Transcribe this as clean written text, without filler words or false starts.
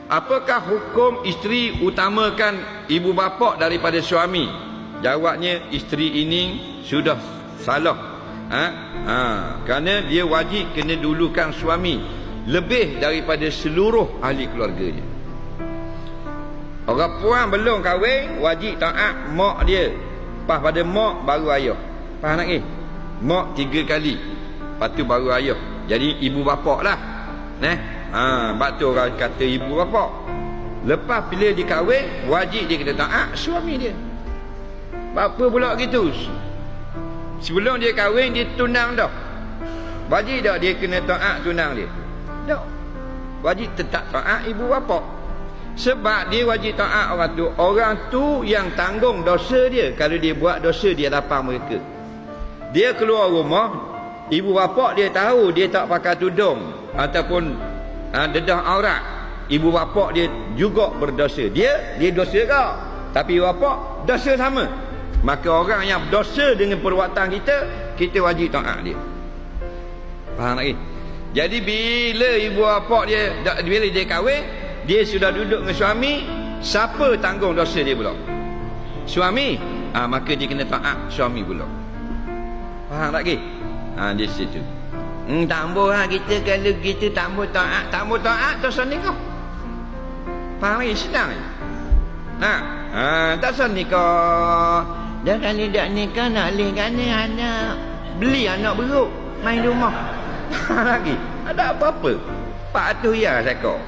Apakah hukum isteri utamakan ibu bapa daripada suami? Jawabnya, isteri ini sudah salah. Kerana dia wajib kena dulukan suami lebih daripada seluruh ahli keluarganya. Orang puan belum kahwin, wajib taat mak dia. Lepas pada mak baru ayah. Faham tak? Mak 3 kali, lepas tu baru ayah. Jadi ibu bapa lah. Sebab tu orang kata ibu bapa. Lepas bila dia kahwin, wajib dia kena taat suami dia. Apa pula gitu? Sebelum dia kahwin, dia tunang dah. Wajib tak dia kena taat tunang dia? Tak. Wajib tetap taat ibu bapa. Sebab dia wajib taat orang tu. Orang tu yang tanggung dosa dia. Kalau dia buat dosa, dia lapang mereka. Dia keluar rumah, ibu bapa dia tahu dia tak pakai tudung ataupun dedah aurat. Ibu bapa dia juga berdosa. Dia dosa kau, tapi ibu bapa dosa sama. Maka orang yang berdosa dengan perbuatan kita wajib taat dia. Faham lagi? Jadi bila ibu bapa dia, bila dia kahwin, dia sudah duduk dengan suami, siapa tanggung dosa dia pula? Suami. Maka dia kena taat suami pula. Faham tak lagi? Di situ. Tambah lah kita, kalau kita tambah taat dosa nikah. Faham lagi? Sedang lagi. Tak sah nikah. Dan kalau tak nikah nak lihat anak, beli anak beruk main rumah. Lagi ada apa-apa 400 ya saya kau.